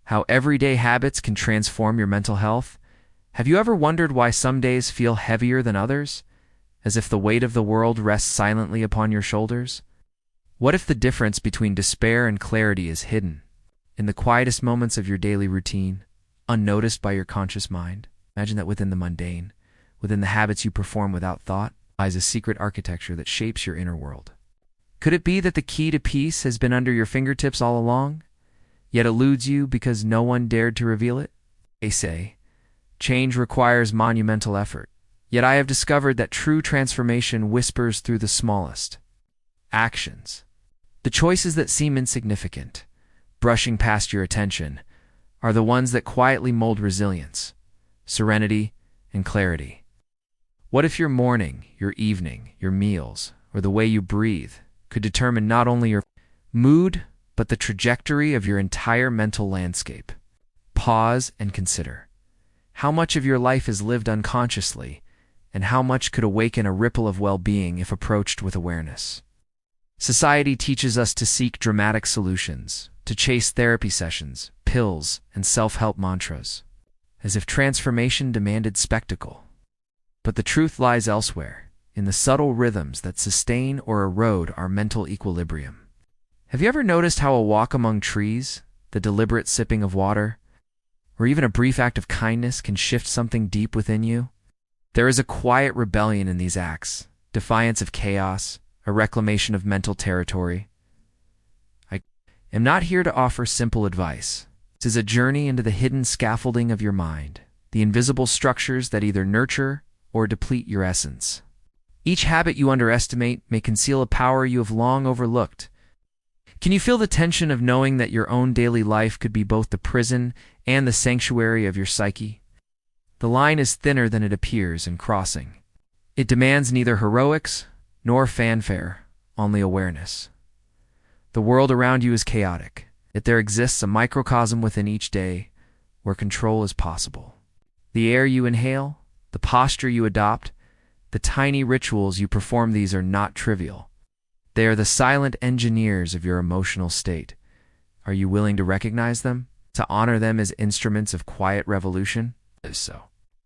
how everyday habits can transform your mental health. Have you ever wondered why some days feel heavier than others, as if the weight of the world rests silently upon your shoulders? What if the difference between despair and clarity is hidden in the quietest moments of your daily routine, unnoticed by your conscious mind? Imagine that within the mundane, within the habits you perform without thought, lies a secret architecture that shapes your inner world. Could it be that the key to peace has been under your fingertips all along, yet eludes you because no one dared to reveal it? They say, change requires monumental effort, yet I have discovered that true transformation whispers through the smallest actions. The choices that seem insignificant, brushing past your attention, are the ones that quietly mold resilience, serenity, and clarity. What if your morning, your evening, your meals, or the way you breathe could determine not only your mood, but the trajectory of your entire mental landscape? Pause and consider. How much of your life is lived unconsciously, and how much could awaken a ripple of well-being if approached with awareness? Society teaches us to seek dramatic solutions, to chase therapy sessions, pills, and self-help mantras, as if transformation demanded spectacle. But the truth lies elsewhere, in the subtle rhythms that sustain or erode our mental equilibrium. Have you ever noticed how a walk among trees, the deliberate sipping of water, or even a brief act of kindness can shift something deep within you? There is a quiet rebellion in these acts, defiance of chaos, a reclamation of mental territory. I am not here to offer simple advice. This is a journey into the hidden scaffolding of your mind, the invisible structures that either nurture or deplete your essence. Each habit you underestimate may conceal a power you have long overlooked. Can you feel the tension of knowing that your own daily life could be both the prison and the sanctuary of your psyche? The line is thinner than it appears in crossing. It demands neither heroics nor fanfare, only awareness. The world around you is chaotic, yet there exists a microcosm within each day where control is possible. The air you inhale, the posture you adopt, the tiny rituals you perform, these are not trivial. They are the silent engineers of your emotional state. Are you willing to recognize them, to honor them as instruments of quiet revolution? If so,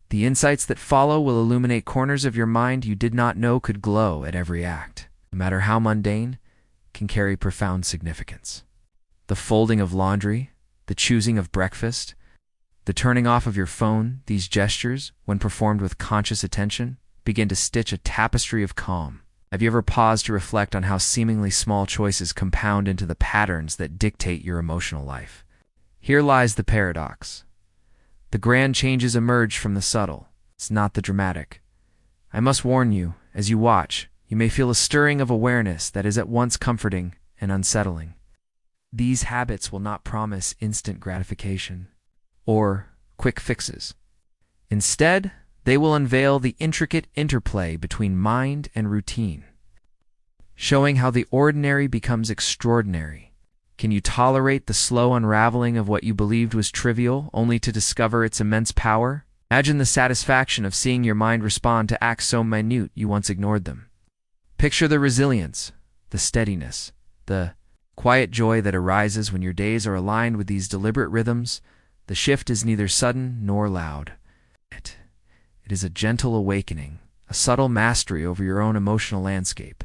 the insights that follow will illuminate corners of your mind you did not know could glow at every act. No matter how mundane, can carry profound significance. The folding of laundry, the choosing of breakfast, the turning off of your phone, these gestures, when performed with conscious attention, begin to stitch a tapestry of calm. Have you ever paused to reflect on how seemingly small choices compound into the patterns that dictate your emotional life? Here lies the paradox. The grand changes emerge from the subtle. It's not the dramatic. I must warn you, as you watch, you may feel a stirring of awareness that is at once comforting and unsettling. These habits will not promise instant gratification or quick fixes. Instead, they will unveil the intricate interplay between mind and routine, showing how the ordinary becomes extraordinary. Can you tolerate the slow unraveling of what you believed was trivial, only to discover its immense power? Imagine the satisfaction of seeing your mind respond to acts so minute you once ignored them. Picture the resilience, the steadiness, the quiet joy that arises when your days are aligned with these deliberate rhythms. The shift is neither sudden nor loud. It is a gentle awakening, a subtle mastery over your own emotional landscape.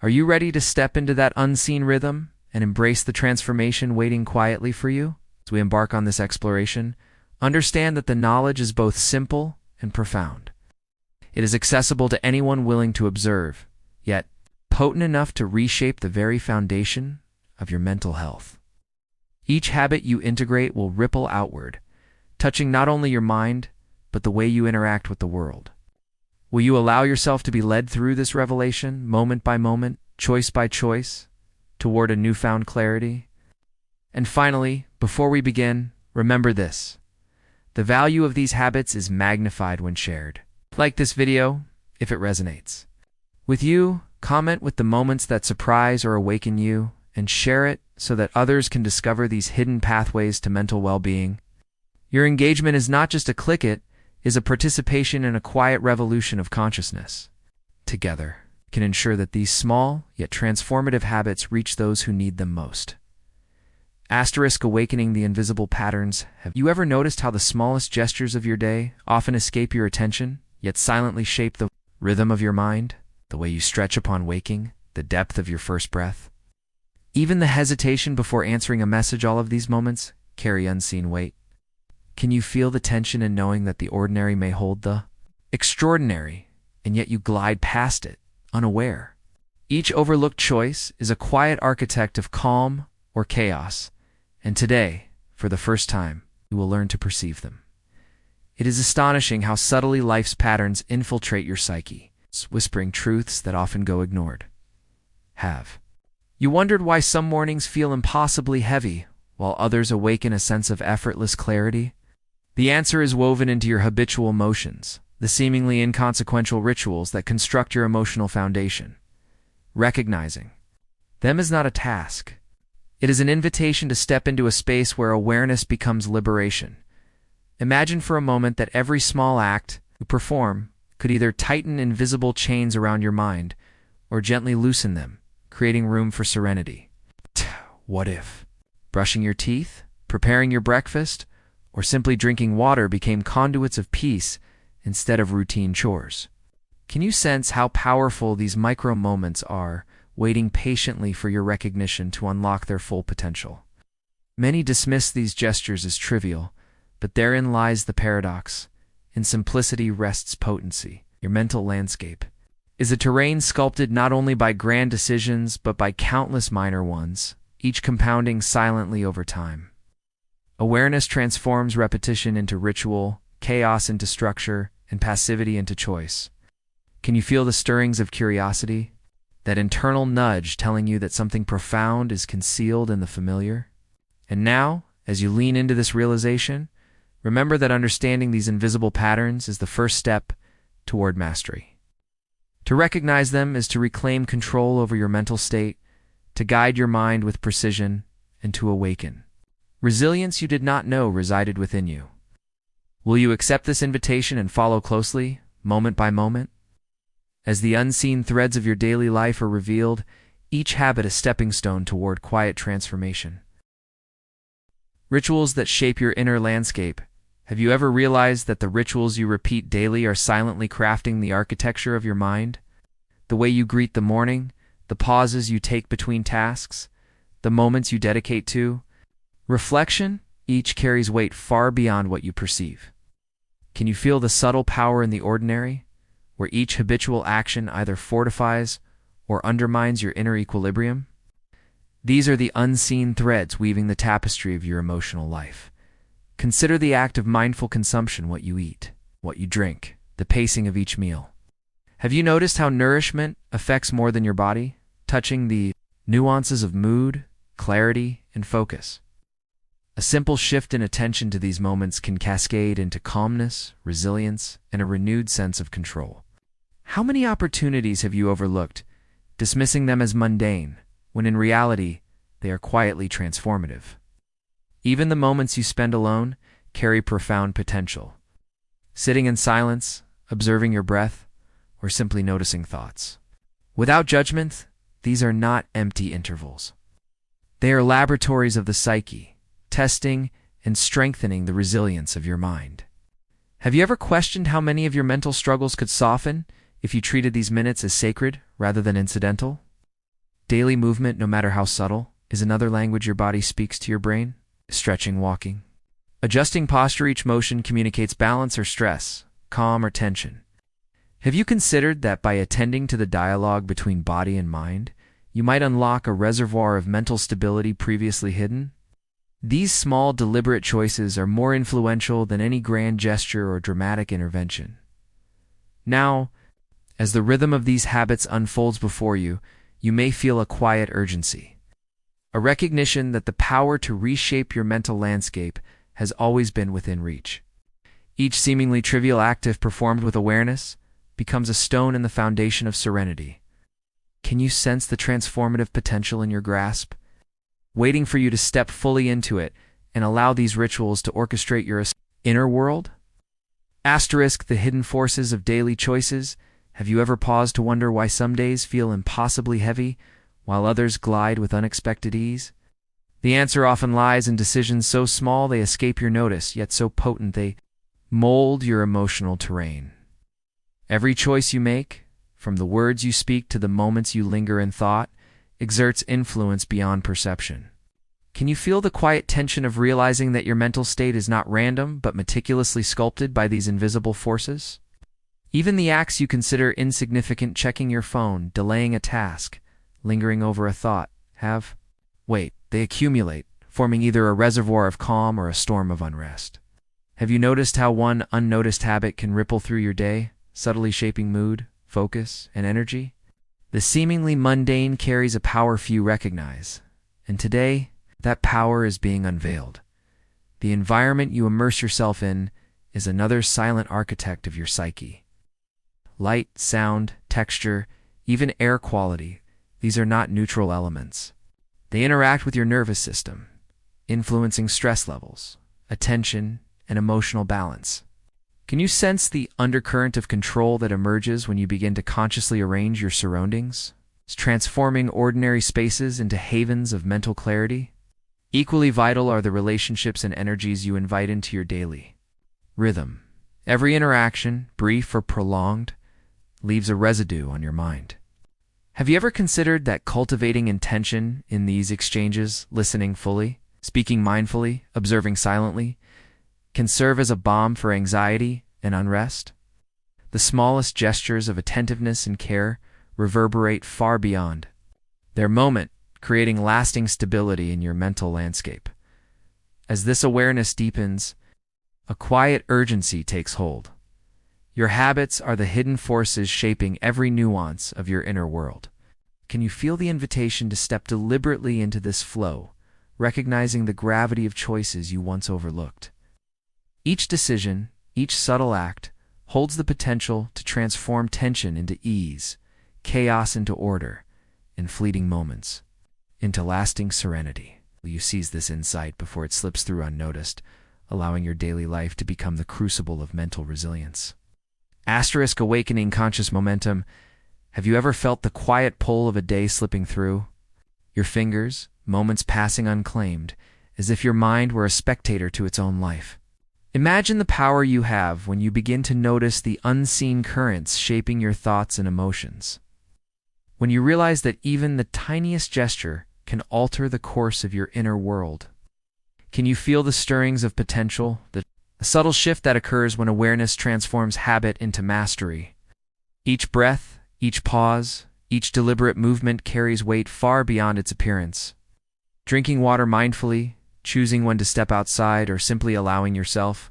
Are you ready to step into that unseen rhythm and embrace the transformation waiting quietly for you? As we embark on this exploration, understand that the knowledge is both simple and profound. It is accessible to anyone willing to observe, yet potent enough to reshape the very foundation of your mental health. Each habit you integrate will ripple outward, touching not only your mind, but the way you interact with the world. Will you allow yourself to be led through this revelation, moment by moment, choice by choice, toward a newfound clarity? And finally, before we begin, remember this. The value of these habits is magnified when shared. Like this video, if it resonates with you, comment with the moments that surprise or awaken you, and share it so that others can discover these hidden pathways to mental well-being. Your engagement is not just a click it, is a participation in a quiet revolution of consciousness. Together, can ensure that these small yet transformative habits reach those who need them most. Asterisk awakening the invisible patterns. Have you ever noticed how the smallest gestures of your day often escape your attention, yet silently shape the rhythm of your mind? The way you stretch upon waking, the depth of your first breath. Even the hesitation before answering a message, all of these moments carry unseen weight. Can you feel the tension in knowing that the ordinary may hold the extraordinary, and yet you glide past it, unaware? Each overlooked choice is a quiet architect of calm or chaos, and today, for the first time, you will learn to perceive them. It is astonishing how subtly life's patterns infiltrate your psyche, whispering truths that often go ignored. Have you wondered why some mornings feel impossibly heavy, while others awaken a sense of effortless clarity? The answer is woven into your habitual motions, the seemingly inconsequential rituals that construct your emotional foundation. Recognizing them is not a task. It is an invitation to step into a space where awareness becomes liberation. Imagine for a moment that every small act you perform could either tighten invisible chains around your mind or gently loosen them, creating room for serenity. What if brushing your teeth, preparing your breakfast, or simply drinking water became conduits of peace instead of routine chores? Can you sense how powerful these micro moments are, waiting patiently for your recognition to unlock their full potential? Many dismiss these gestures as trivial, but therein lies the paradox. In simplicity rests potency. Your mental landscape is a terrain sculpted not only by grand decisions but by countless minor ones, each compounding silently over time. Awareness transforms repetition into ritual, chaos into structure, and passivity into choice. Can you feel the stirrings of curiosity? That internal nudge telling you that something profound is concealed in the familiar? And now, as you lean into this realization, remember that understanding these invisible patterns is the first step toward mastery. To recognize them is to reclaim control over your mental state, to guide your mind with precision, and to awaken resilience you did not know resided within you. Will you accept this invitation and follow closely, moment by moment? As the unseen threads of your daily life are revealed, each habit a stepping stone toward quiet transformation. Rituals that shape your inner landscape. Have you ever realized that the rituals you repeat daily are silently crafting the architecture of your mind? The way you greet the morning, the pauses you take between tasks, the moments you dedicate to reflection, each carries weight far beyond what you perceive. Can you feel the subtle power in the ordinary, where each habitual action either fortifies or undermines your inner equilibrium? These are the unseen threads weaving the tapestry of your emotional life. Consider the act of mindful consumption: what you eat, what you drink, the pacing of each meal. Have you noticed how nourishment affects more than your body, touching the nuances of mood, clarity, and focus? A simple shift in attention to these moments can cascade into calmness, resilience, and a renewed sense of control. How many opportunities have you overlooked, dismissing them as mundane, when in reality, they are quietly transformative? Even the moments you spend alone carry profound potential. Sitting in silence, observing your breath, or simply noticing thoughts. Without judgment, these are not empty intervals. They are laboratories of the psyche, testing and strengthening the resilience of your mind. Have you ever questioned how many of your mental struggles could soften if you treated these minutes as sacred rather than incidental? Daily movement, no matter how subtle, is another language your body speaks to your brain. Stretching, walking, adjusting posture, each motion communicates balance or stress, calm or tension. Have you considered that by attending to the dialogue between body and mind, you might unlock a reservoir of mental stability previously hidden? These small, deliberate choices are more influential than any grand gesture or dramatic intervention. Now, as the rhythm of these habits unfolds before you, you may feel a quiet urgency. A recognition that the power to reshape your mental landscape has always been within reach. Each seemingly trivial act, if performed with awareness, becomes a stone in the foundation of serenity. Can you sense the transformative potential in your grasp, waiting for you to step fully into it and allow these rituals to orchestrate your inner world? Asterisk the hidden forces of daily choices. Have you ever paused to wonder why some days feel impossibly heavy, while others glide with unexpected ease? The answer often lies in decisions so small they escape your notice, yet so potent they mold your emotional terrain. Every choice you make, from the words you speak to the moments you linger in thought, exerts influence beyond perception. Can you feel the quiet tension of realizing that your mental state is not random but meticulously sculpted by these invisible forces? Even the acts you consider insignificant, checking your phone, delaying a task, lingering over a thought, they accumulate, forming either a reservoir of calm or a storm of unrest. Have you noticed how one unnoticed habit can ripple through your day, subtly shaping mood, focus, and energy? The seemingly mundane carries a power few recognize, and today, that power is being unveiled. The environment you immerse yourself in is another silent architect of your psyche. Light, sound, texture, even air quality, these are not neutral elements. They interact with your nervous system, influencing stress levels, attention, and emotional balance. Can you sense the undercurrent of control that emerges when you begin to consciously arrange your surroundings, transforming ordinary spaces into havens of mental clarity? Equally vital are the relationships and energies you invite into your daily rhythm. Every interaction, brief or prolonged, leaves a residue on your mind. Have you ever considered that cultivating intention in these exchanges, listening fully, speaking mindfully, observing silently, can serve as a balm for anxiety and unrest? The smallest gestures of attentiveness and care reverberate far beyond their moment, creating lasting stability in your mental landscape. As this awareness deepens, a quiet urgency takes hold. Your habits are the hidden forces shaping every nuance of your inner world. Can you feel the invitation to step deliberately into this flow, recognizing the gravity of choices you once overlooked? Each decision, each subtle act, holds the potential to transform tension into ease, chaos into order, and fleeting moments into lasting serenity. You seize this insight before it slips through unnoticed, allowing your daily life to become the crucible of mental resilience. Awakening conscious momentum. Have you ever felt the quiet pull of a day slipping through your fingers, moments passing unclaimed, as if your mind were a spectator to its own life? Imagine the power you have when you begin to notice the unseen currents shaping your thoughts and emotions. When you realize that even the tiniest gesture can alter the course of your inner world. Can you feel the stirrings of potential, the subtle shift that occurs when awareness transforms habit into mastery? Each breath, each pause, each deliberate movement carries weight far beyond its appearance. Drinking water mindfully, choosing when to step outside, or simply allowing yourself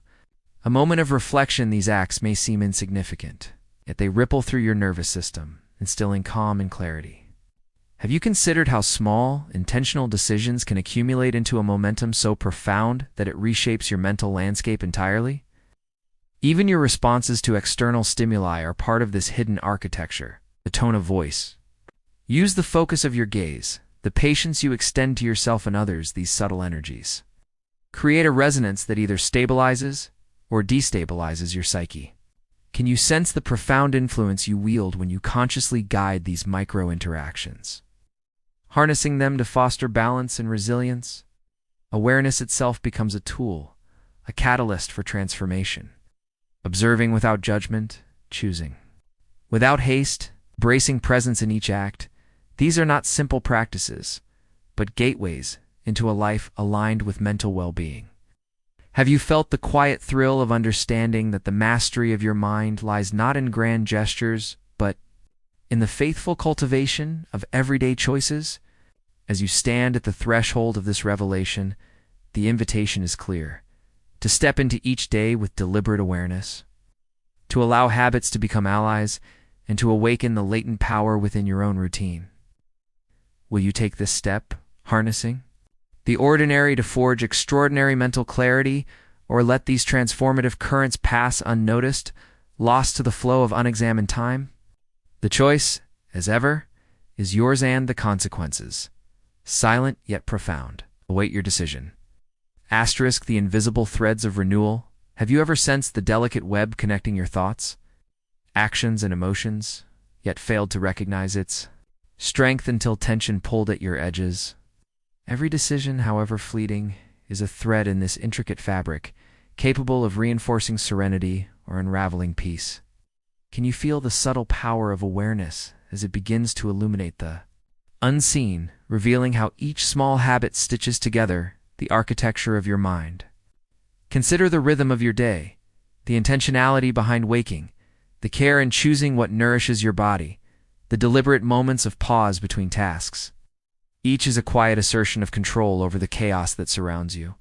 a moment of reflection, these acts may seem insignificant, yet they ripple through your nervous system, instilling calm and clarity. Have you considered how small, intentional decisions can accumulate into a momentum so profound that it reshapes your mental landscape entirely? Even your responses to external stimuli are part of this hidden architecture. The tone of voice. Use the focus of your gaze, the patience you extend to yourself and others, these subtle energies. Create a resonance that either stabilizes or destabilizes your psyche. Can you sense the profound influence you wield when you consciously guide these micro-interactions? Harnessing them to foster balance and resilience, awareness itself becomes a tool, a catalyst for transformation. Observing without judgment, choosing without haste, bracing presence in each act, these are not simple practices, but gateways into a life aligned with mental well-being. Have you felt the quiet thrill of understanding that the mastery of your mind lies not in grand gestures, but in the faithful cultivation of everyday choices? As you stand at the threshold of this revelation, the invitation is clear: to step into each day with deliberate awareness, to allow habits to become allies, and to awaken the latent power within your own routine. Will you take this step, harnessing the ordinary to forge extraordinary mental clarity, or let these transformative currents pass unnoticed, lost to the flow of unexamined time? The choice, as ever, is yours, and the consequences, silent yet profound, await your decision. The invisible threads of renewal. Have you ever sensed the delicate web connecting your thoughts, actions, and emotions, yet failed to recognize its strength until tension pulled at your edges? Every decision, however fleeting, is a thread in this intricate fabric, capable of reinforcing serenity or unraveling peace. Can you feel the subtle power of awareness as it begins to illuminate the unseen, revealing how each small habit stitches together the architecture of your mind? Consider the rhythm of your day, the intentionality behind waking, the care in choosing what nourishes your body, the deliberate moments of pause between tasks. Each is a quiet assertion of control over the chaos that surrounds you.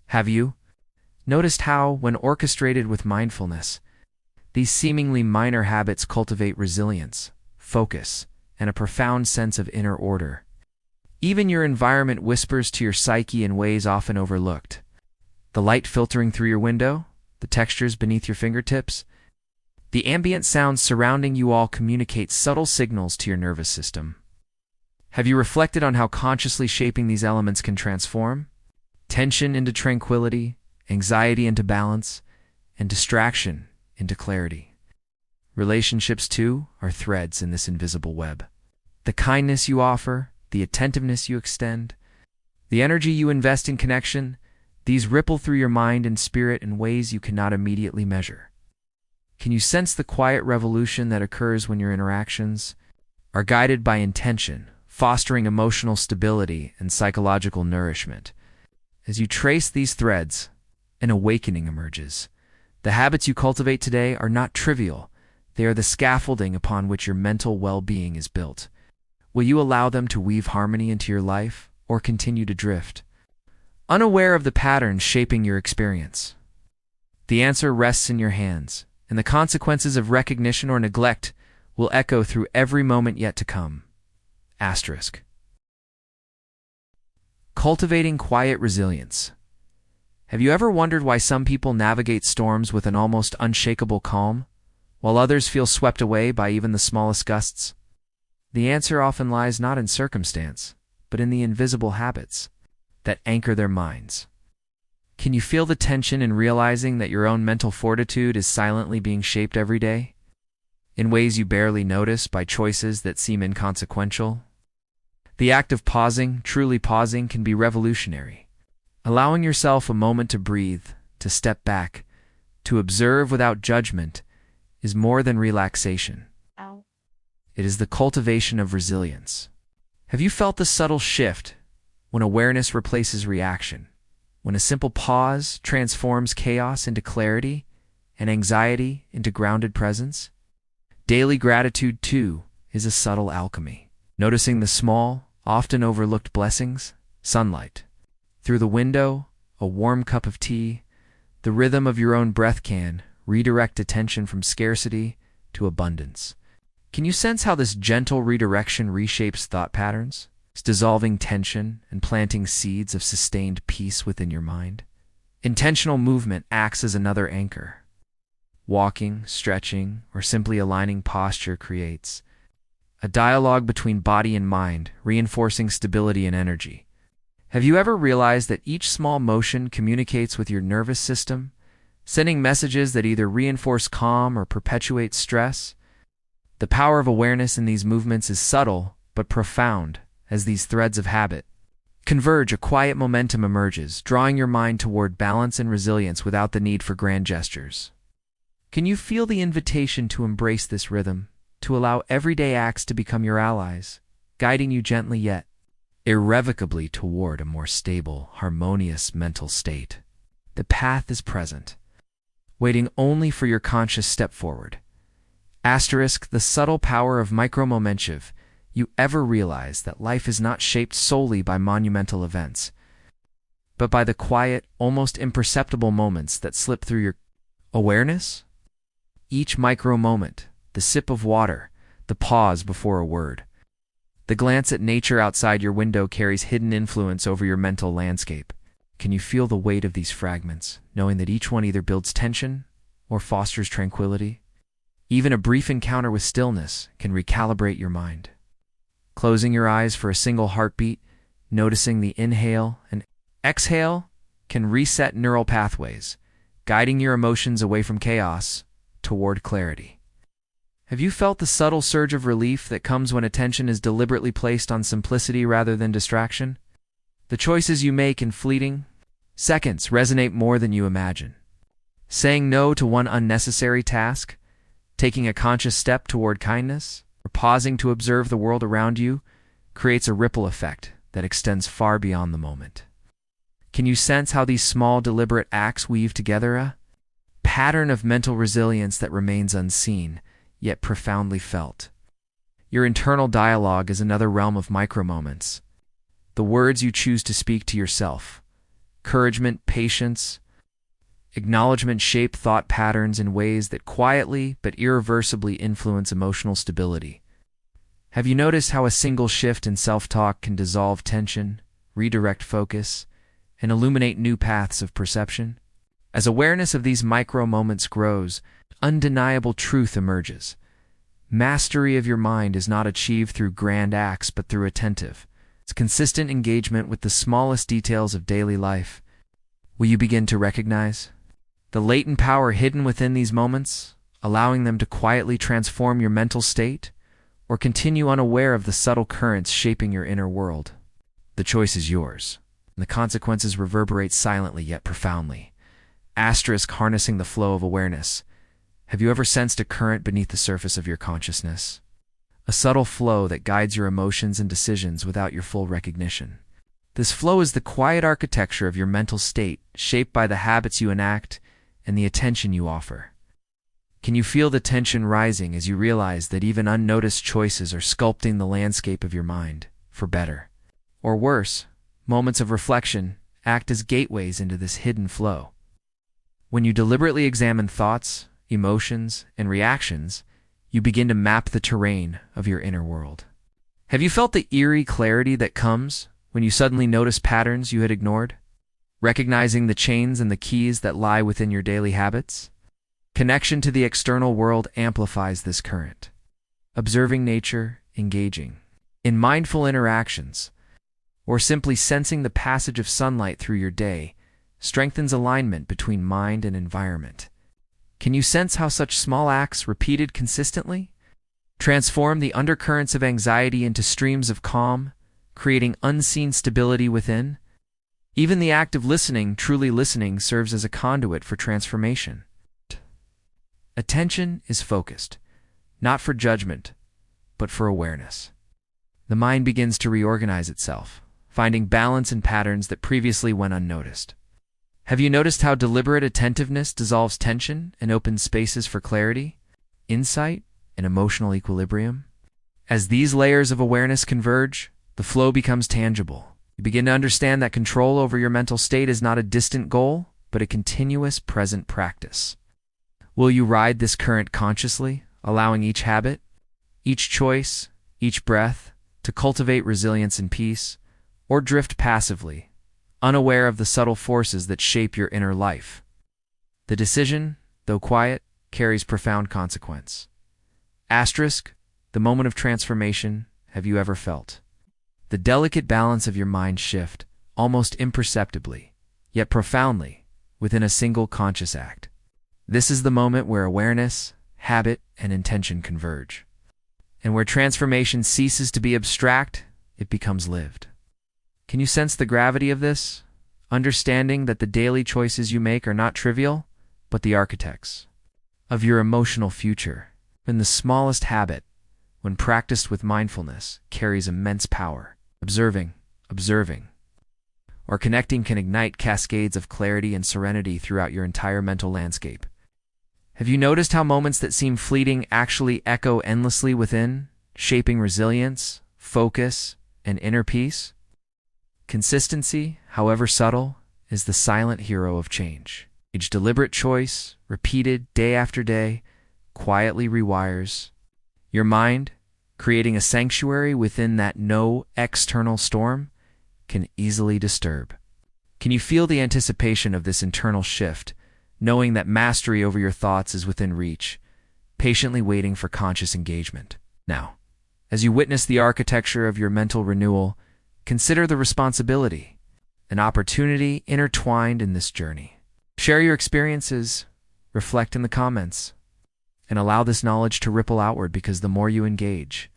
Have you noticed how, when orchestrated with mindfulness, these seemingly minor habits cultivate resilience, focus, and a profound sense of inner order? Even your environment whispers to your psyche in ways often overlooked. The light filtering through your window, the textures beneath your fingertips, the ambient sounds surrounding you all communicate subtle signals to your nervous system. Have you reflected on how consciously shaping these elements can transform tension into tranquility, anxiety into balance, and distraction into clarity? Relationships, too, are threads in this invisible web. The kindness you offer, the attentiveness you extend, the energy you invest in connection, these ripple through your mind and spirit in ways you cannot immediately measure. Can you sense the quiet revolution that occurs when your interactions are guided by intention, fostering emotional stability and psychological nourishment? As you trace these threads, an awakening emerges. The habits you cultivate today are not trivial. They are the scaffolding upon which your mental well-being is built. Will you allow them to weave harmony into your life, or continue to drift, unaware of the patterns shaping your experience? The answer rests in your hands, and the consequences of recognition or neglect will echo through every moment yet to come. Asterisk. Cultivating quiet resilience. Have you ever wondered why some people navigate storms with an almost unshakable calm, while others feel swept away by even the smallest gusts? The answer often lies not in circumstance, but in the invisible habits that anchor their minds. Can you feel the tension in realizing that your own mental fortitude is silently being shaped every day, in ways you barely notice by choices that seem inconsequential? The act of pausing, truly pausing, can be revolutionary. Allowing yourself a moment to breathe, to step back, to observe without judgment, is more than relaxation. Ow. It is the cultivation of resilience. Have you felt the subtle shift when awareness replaces reaction? When a simple pause transforms chaos into clarity and anxiety into grounded presence? Daily gratitude, too, is a subtle alchemy. Noticing the small, often overlooked blessings, sunlight through the window, a warm cup of tea, the rhythm of your own breath can redirect attention from scarcity to abundance. Can you sense how this gentle redirection reshapes thought patterns, dissolving tension and planting seeds of sustained peace within your mind? Intentional movement acts as another anchor. Walking, stretching, or simply aligning posture creates a dialogue between body and mind, reinforcing stability and energy. Have you ever realized that each small motion communicates with your nervous system, sending messages that either reinforce calm or perpetuate stress? The power of awareness in these movements is subtle but profound. As these threads of habit converge, a quiet momentum emerges, drawing your mind toward balance and resilience without the need for grand gestures. Can you feel the invitation to embrace this rhythm, to allow everyday acts to become your allies, guiding you gently yet irrevocably toward a more stable, harmonious mental state? The path is present, waiting only for your conscious step forward. Asterisk, the subtle power of micro-momentum. You ever realize that life is not shaped solely by monumental events, but by the quiet, almost imperceptible moments that slip through your awareness? Each micro-moment, the sip of water, the pause before a word, the glance at nature outside your window carries hidden influence over your mental landscape. Can you feel the weight of these fragments, knowing that each one either builds tension or fosters tranquility? Even a brief encounter with stillness can recalibrate your mind. Closing your eyes for a single heartbeat, noticing the inhale and exhale can reset neural pathways, guiding your emotions away from chaos toward clarity. Have you felt the subtle surge of relief that comes when attention is deliberately placed on simplicity rather than distraction? The choices you make in fleeting seconds resonate more than you imagine. Saying no to one unnecessary task, taking a conscious step toward kindness, or pausing to observe the world around you creates a ripple effect that extends far beyond the moment. Can you sense how these small, deliberate acts weave together a pattern of mental resilience that remains unseen, yet profoundly felt? Your internal dialogue is another realm of micro-moments. The words you choose to speak to yourself, encouragement, patience, acknowledgement shape thought patterns in ways that quietly but irreversibly influence emotional stability. Have you noticed how a single shift in self-talk can dissolve tension, redirect focus, and illuminate new paths of perception? As awareness of these micro-moments grows, undeniable truth emerges. Mastery of your mind is not achieved through grand acts but through attentive, consistent engagement with the smallest details of daily life. Will you begin to recognize the latent power hidden within these moments, allowing them to quietly transform your mental state, or continue unaware of the subtle currents shaping your inner world? The choice is yours, and the consequences reverberate silently yet profoundly. Harnessing the flow of awareness. Have you ever sensed a current beneath the surface of your consciousness? A subtle flow that guides your emotions and decisions without your full recognition. This flow is the quiet architecture of your mental state, shaped by the habits you enact and the attention you offer. Can you feel the tension rising as you realize that even unnoticed choices are sculpting the landscape of your mind, for better or worse? Moments of reflection act as gateways into this hidden flow. When you deliberately examine thoughts, emotions, and reactions, you begin to map the terrain of your inner world. Have you felt the eerie clarity that comes when you suddenly notice patterns you had ignored? Recognizing the chains and the keys that lie within your daily habits? Connection to the external world amplifies this current. Observing nature, engaging in mindful interactions, or simply sensing the passage of sunlight through your day strengthens alignment between mind and environment. Can you sense how such small acts, repeated consistently, transform the undercurrents of anxiety into streams of calm, creating unseen stability within? Even the act of listening, truly listening, serves as a conduit for transformation. Attention is focused, not for judgment, but for awareness. The mind begins to reorganize itself, finding balance in patterns that previously went unnoticed. Have you noticed how deliberate attentiveness dissolves tension and opens spaces for clarity, insight, and emotional equilibrium? As these layers of awareness converge, the flow becomes tangible. You begin to understand that control over your mental state is not a distant goal, but a continuous present practice. Will you ride this current consciously, allowing each habit, each choice, each breath to cultivate resilience and peace, or drift passively, unaware of the subtle forces that shape your inner life? The decision, though quiet, carries profound consequence. The moment of transformation have you ever felt? The delicate balance of your mind shift, almost imperceptibly, yet profoundly, within a single conscious act. This is the moment where awareness, habit, and intention converge. And where transformation ceases to be abstract, it becomes lived. Can you sense the gravity of this? Understanding that the daily choices you make are not trivial, but the architects of your emotional future. And the smallest habit, when practiced with mindfulness, carries immense power. Observing, or connecting can ignite cascades of clarity and serenity throughout your entire mental landscape. Have you noticed how moments that seem fleeting actually echo endlessly within, shaping resilience, focus, and inner peace? Consistency, however subtle, is the silent hero of change. Each deliberate choice, repeated day after day, quietly rewires your mind, creating a sanctuary within that no external storm can easily disturb. Can you feel the anticipation of this internal shift, knowing that mastery over your thoughts is within reach, patiently waiting for conscious engagement? Now, as you witness the architecture of your mental renewal, consider the responsibility, an opportunity intertwined in this journey. Share your experiences, reflect in the comments, and allow this knowledge to ripple outward, because the more you engage,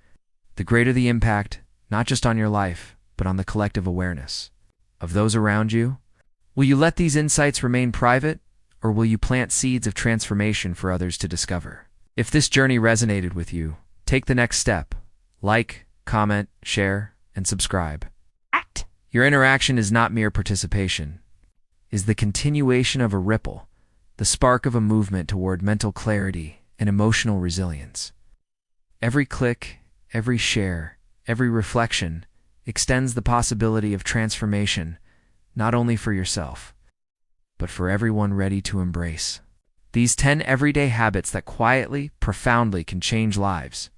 the greater the impact, not just on your life, but on the collective awareness. of those around you? Will you let these insights remain private, or will you plant seeds of transformation for others to discover? If this journey resonated with you, take the next step. Like, comment, share, and subscribe. Act. Your interaction is not mere participation, is the continuation of a ripple, the spark of a movement toward mental clarity and emotional resilience. Every click, every share, every reflection extends the possibility of transformation, not only for yourself, but for everyone ready to embrace these 10 everyday habits that quietly, profoundly can change lives.